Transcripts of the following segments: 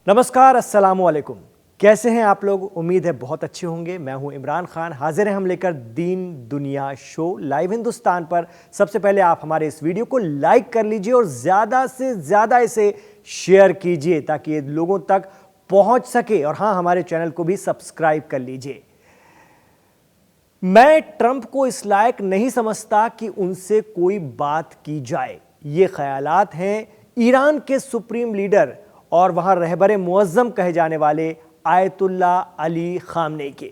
नमस्कार, अस्सलाम वालेकुम। कैसे हैं आप लोग? उम्मीद है बहुत अच्छे होंगे। मैं हूं इमरान खान, हाजिर हैं हम लेकर दीन दुनिया शो लाइव हिंदुस्तान पर। सबसे पहले आप हमारे इस वीडियो को लाइक कर लीजिए और ज़्यादा से ज़्यादा इसे शेयर कीजिए ताकि ये लोगों तक पहुंच सके। और हाँ, हमारे चैनल को भी सब्सक्राइब कर लीजिए। मैं ट्रंप को इस लायक नहीं समझता कि उनसे कोई बात की जाए। ये ख्यालात हैं ईरान के सुप्रीम लीडर और वहां रहबरे मुअज्जम कहे जाने वाले आयतुल्ला अली खामनेई के।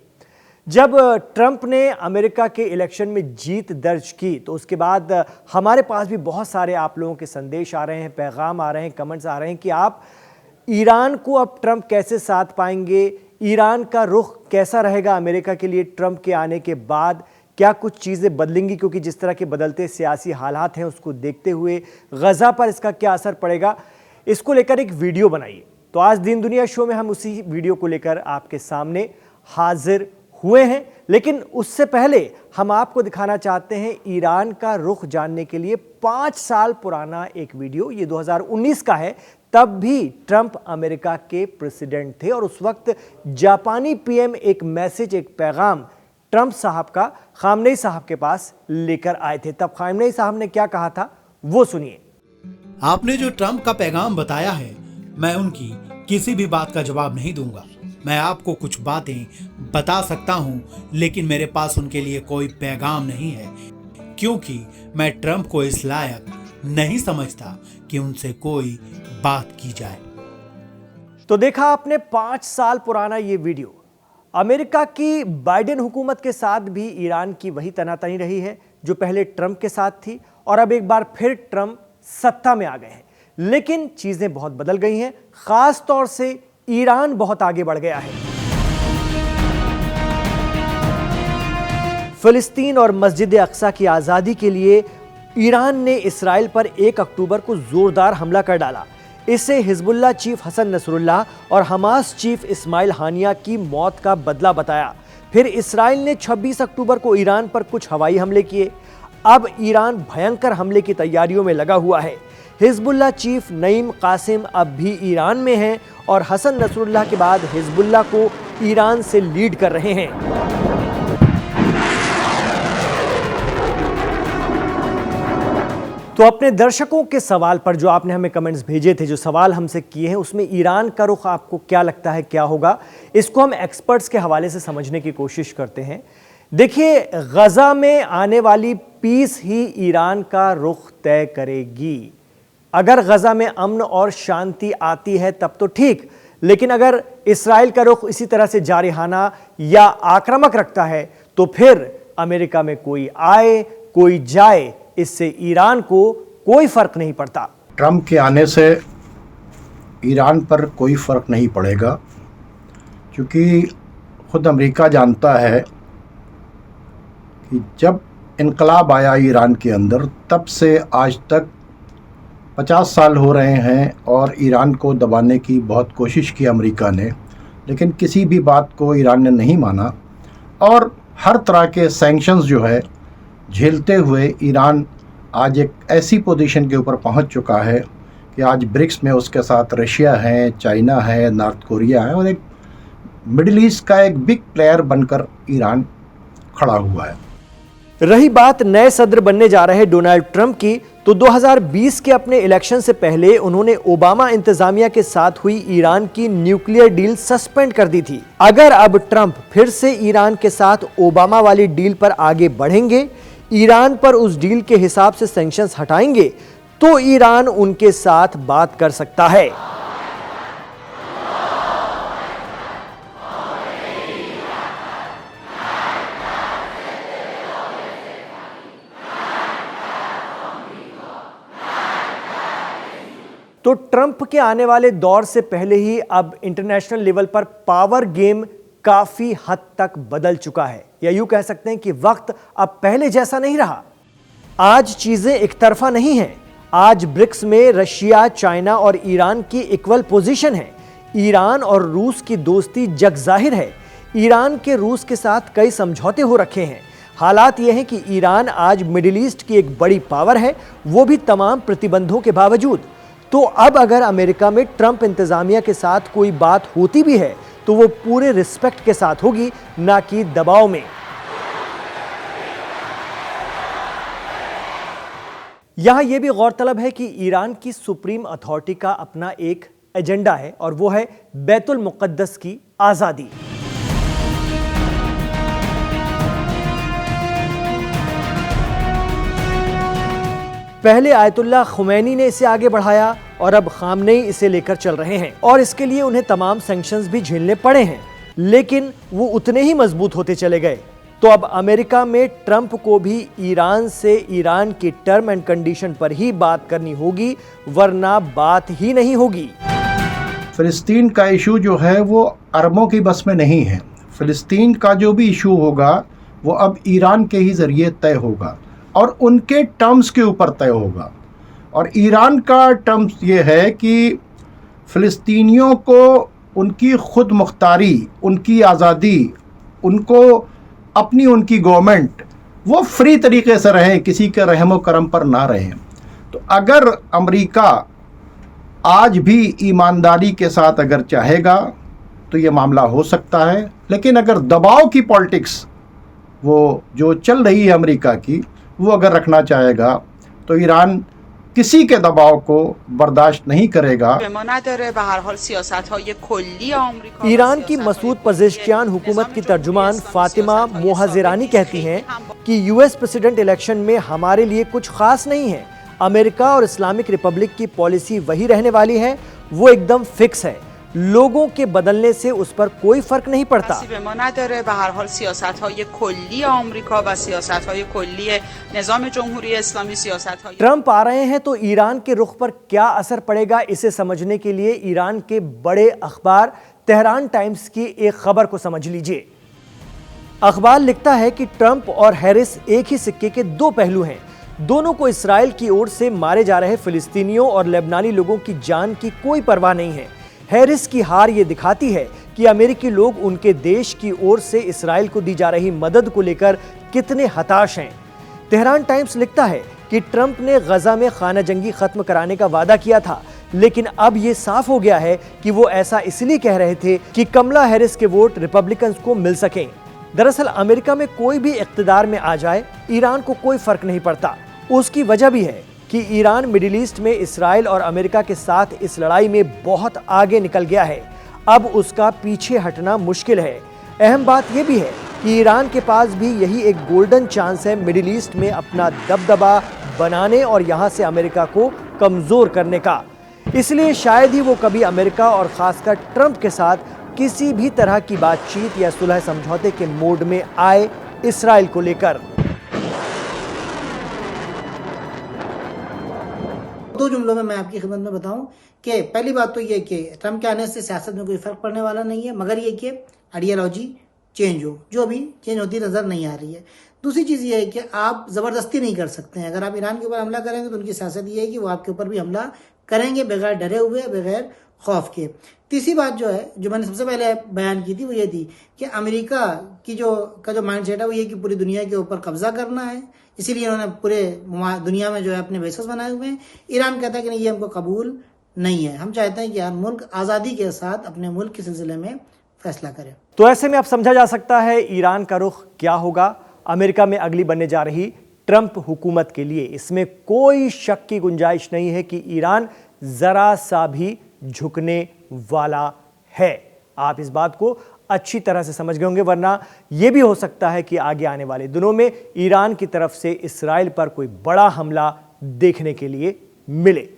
जब ट्रंप ने अमेरिका के इलेक्शन में जीत दर्ज की तो उसके बाद हमारे पास भी बहुत सारे आप लोगों के संदेश आ रहे हैं, पैगाम आ रहे हैं, कमेंट्स आ रहे हैं कि आप ईरान को अब ट्रंप कैसे साथ पाएंगे, ईरान का रुख कैसा रहेगा अमेरिका के लिए ट्रंप के आने के बाद, क्या कुछ चीज़ें बदलेंगी क्योंकि जिस तरह के बदलते सियासी हालात हैं उसको देखते हुए गजा पर इसका क्या असर पड़ेगा, इसको लेकर एक वीडियो बनाइए। तो आज दीन दुनिया शो में हम उसी वीडियो को लेकर आपके सामने हाजिर हुए हैं। लेकिन उससे पहले हम आपको दिखाना चाहते हैं ईरान का रुख जानने के लिए 5 साल पुराना एक वीडियो। ये 2019 का है। तब भी ट्रंप अमेरिका के प्रेसिडेंट थे और उस वक्त जापानी पीएम एक मैसेज, एक पैगाम ट्रंप साहब का खामनेई साहब के पास लेकर आए थे। तब खामनेई साहब ने क्या कहा था वो सुनिए। आपने जो ट्रंप का पैगाम बताया है, मैं उनकी किसी भी बात का जवाब नहीं दूंगा। मैं आपको कुछ बातें बता सकता हूं, लेकिन मेरे पास उनके लिए कोई पैगाम नहीं है, क्योंकि मैं ट्रंप को इस लायक नहीं समझता कि उनसे कोई बात की जाए। तो देखा आपने 5 साल पुराना ये वीडियो। अमेरिका की बाइडेन हुकूमत के साथ भी ईरान की वही तनातनी रही है जो पहले ट्रंप के साथ थी, और अब एक बार फिर ट्रंप सत्ता में आ गए हैं। लेकिन चीजें बहुत बदल गई हैं, खास तौर से ईरान बहुत आगे बढ़ गया है। फिलिस्तीन और मस्जिद अक्सा की आजादी के लिए ईरान ने इसराइल पर 1 अक्टूबर को जोरदार हमला कर डाला। इसे हिजबुल्लाह चीफ हसन नसरुल्लाह और हमास चीफ इस्माइल हानिया की मौत का बदला बताया। फिर इसराइल ने 26 अक्टूबर को ईरान पर कुछ हवाई हमले किए। अब ईरान भयंकर हमले की तैयारियों में लगा हुआ है। हिजबुल्लाह चीफ नईम कासिम अब भी ईरान में हैं और हसन नसरुल्लाह के बाद हिजबुल्लाह को ईरान से लीड कर रहे हैं। तो अपने दर्शकों के सवाल पर जो आपने हमें कमेंट्स भेजे थे, जो सवाल हमसे किए हैं, उसमें ईरान का रुख आपको क्या लगता है क्या होगा, इसको हम एक्सपर्ट्स के हवाले से समझने की कोशिश करते हैं। देखिए, गजा में आने वाली पीस ही ईरान का रुख तय करेगी। अगर गजा में अमन और शांति आती है तब तो ठीक, लेकिन अगर इसराइल का रुख इसी तरह से जारिहाना या आक्रामक रखता है तो फिर अमेरिका में कोई आए कोई जाए, इससे ईरान को कोई फर्क नहीं पड़ता। ट्रंप के आने से ईरान पर कोई फर्क नहीं पड़ेगा, क्योंकि खुद अमेरिका जानता है कि जब इनकलाब आया ईरान के अंदर तब से आज तक 50 साल हो रहे हैं और ईरान को दबाने की बहुत कोशिश की अमेरिका ने, लेकिन किसी भी बात को ईरान ने नहीं माना और हर तरह के सैंक्शंस जो है झेलते हुए ईरान आज एक ऐसी पोजीशन के ऊपर पहुंच चुका है कि आज ब्रिक्स में उसके साथ रशिया है, चाइना है, नॉर्थ कोरिया है और एक मिडिल ईस्ट का एक बिग प्लेयर बनकर ईरान खड़ा हुआ है। रही बात नए सदर बनने जा रहे डोनाल्ड ट्रंप की, तो 2020 के अपने इलेक्शन से पहले उन्होंने ओबामा इंतजामिया के साथ हुई ईरान की न्यूक्लियर डील सस्पेंड कर दी थी। अगर अब ट्रंप फिर से ईरान के साथ ओबामा वाली डील पर आगे बढ़ेंगे, ईरान पर उस डील के हिसाब से सैंक्शंस हटाएंगे, तो ईरान उनके साथ बात कर सकता है। तो ट्रंप के आने वाले दौर से पहले ही अब इंटरनेशनल लेवल पर पावर गेम काफी हद तक बदल चुका है, या यूं कह सकते हैं कि वक्त अब पहले जैसा नहीं रहा। आज चीजें एक तरफा नहीं हैं। आज ब्रिक्स में रशिया, चाइना और ईरान की इक्वल पोजीशन है। ईरान और रूस की दोस्ती जग जाहिर है। ईरान के रूस के साथ कई समझौते हो रखे हैं। हालात यह है कि ईरान आज मिडिल ईस्ट की एक बड़ी पावर है, वो भी तमाम प्रतिबंधों के बावजूद। तो अब अगर अमेरिका में ट्रंप इंतजामिया के साथ कोई बात होती भी है तो वो पूरे रिस्पेक्ट के साथ होगी, ना कि दबाव में। यहां यह भी गौरतलब है कि ईरान की सुप्रीम अथॉरिटी का अपना एक एजेंडा है और वो है बैतुल मुक़द्दस की आजादी। पहले आयतुल्लाह खुमैनी ने इसे आगे बढ़ाया और अब खामनेई इसे लेकर चल रहे हैं और इसके लिए उन्हें तमाम सैंक्शंस भी झेलने पड़े हैं, लेकिन वो उतने ही मजबूत होते चले गए। तो अब अमेरिका में ट्रंप को भी ईरान से ईरान की टर्म एंड कंडीशन पर ही बात करनी होगी, वरना बात ही नहीं होगी। फ़िलिस्तीन का इशू जो है वो अरबों की बस में नहीं है। फ़िलिस्तीन का जो भी इशू होगा वो अब ईरान के ही ज़रिए तय होगा और उनके टर्म्स के ऊपर तय होगा। और ईरान का टर्म्स ये है कि फ़िलिस्तीनियों को उनकी खुद मुख्तारी, उनकी आज़ादी, उनको अपनी उनकी गवर्नमेंट, वो फ्री तरीके से रहें, किसी के रहम व करम पर ना रहें। तो अगर अमेरिका आज भी ईमानदारी के साथ अगर चाहेगा तो ये मामला हो सकता है, लेकिन अगर दबाव की पॉलिटिक्स वो जो चल रही है अमेरिका की, वो अगर रखना चाहेगा तो ईरान किसी के दबाव को बर्दाश्त नहीं करेगा। ईरान की मसूद पज़ेश्कियान हुकूमत की तर्जुमान फातिमा मोहज़िरानी कहती हैं कि यूएस प्रेसिडेंट इलेक्शन में हमारे लिए कुछ खास नहीं है। अमेरिका और इस्लामिक रिपब्लिक की पॉलिसी वही रहने वाली है, वो एकदम फिक्स है। लोगों के बदलने से उस पर कोई फर्क नहीं पड़ता। ट्रंप आ रहे हैं तो ईरान के रुख पर क्या असर पड़ेगा, इसे समझने के लिए ईरान के बड़े अखबार तेहरान टाइम्स की एक खबर को समझ लीजिए। अखबार लिखता है कि ट्रंप और हैरिस एक ही सिक्के के दो पहलू हैं। दोनों को इसराइल की ओर से मारे जा रहे फिलिस्तीनियों और लेबनानी लोगों की जान की कोई परवाह नहीं है। हैरिस की हार ये दिखाती है कि अमेरिकी लोग उनके देश की ओर से इसराइल को दी जा रही मदद को लेकर कितने हताश हैं। तेहरान टाइम्स लिखता है कि ट्रंप ने गजा में खाना जंगी खत्म कराने का वादा किया था, लेकिन अब ये साफ हो गया है कि वो ऐसा इसलिए कह रहे थे कि कमला हैरिस के वोट रिपब्लिकन्स को मिल सकें। दरअसल अमेरिका में कोई भी इख्तिदार में आ जाए, ईरान को कोई फर्क नहीं पड़ता। उसकी वजह भी है कि ईरान मिडिल ईस्ट में इसराइल और अमेरिका के साथ इस लड़ाई में बहुत आगे निकल गया है। अब उसका पीछे हटना मुश्किल है। अहम बात यह भी है कि ईरान के पास भी यही एक गोल्डन चांस है मिडिल ईस्ट में अपना दबदबा बनाने और यहां से अमेरिका को कमजोर करने का। इसलिए शायद ही वो कभी अमेरिका और खासकर ट्रंप के साथ किसी भी तरह की बातचीत या सुलह समझौते के मोड में आए इसराइल को लेकर। दो जुमलों में मैं आपकी खिदमत में बताऊं कि पहली बात तो ये कि ट्रंप के आने से सियासत में कोई फर्क पड़ने वाला नहीं है, मगर ये कि आइडियोलॉजी चेंज हो, जो अभी चेंज होती नजर नहीं आ रही है। दूसरी चीज़ ये है कि आप ज़बरदस्ती नहीं कर सकते हैं। अगर आप ईरान के ऊपर हमला करेंगे तो उनकी सियासत ये है कि वो आपके ऊपर भी हमला करेंगे बगैर डरे हुए, बगैर खौफ के। तीसरी बात जो है, जो मैंने सबसे पहले बयान की थी, वो ये थी कि अमेरिका की जो माइंड सेट है वो ये कि पूरी दुनिया के ऊपर कब्जा करना है, इसीलिए उन्होंने पूरे दुनिया में जो है अपने बेसेस बनाए हुए हैं। ईरान कहता है कि नहीं, ये हमको कबूल नहीं है। हम चाहते हैं कि हर मुल्क आज़ादी के साथ अपने मुल्क के सिलसिले में फैसला करे। तो ऐसे में अब समझा जा सकता है ईरान का रुख क्या होगा अमेरिका में अगली बनने जा रही ट्रंप हुकूमत के लिए। इसमें कोई शक की गुंजाइश नहीं है कि ईरान जरा सा भी झुकने वाला है। आप इस बात को अच्छी तरह से समझ गए होंगे, वरना यह भी हो सकता है कि आगे आने वाले दिनों में ईरान की तरफ से इसराइल पर कोई बड़ा हमला देखने के लिए मिले।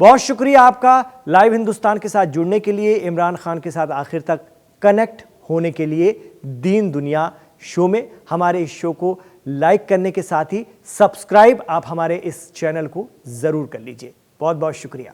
बहुत शुक्रिया आपका लाइव हिंदुस्तान के साथ जुड़ने के लिए, इमरान खान के साथ आखिर तक कनेक्ट होने के लिए। दीन दुनिया शो में हमारे इस शो को लाइक करने के साथ ही सब्सक्राइब आप हमारे इस चैनल को जरूर कर लीजिए। बहुत बहुत शुक्रिया।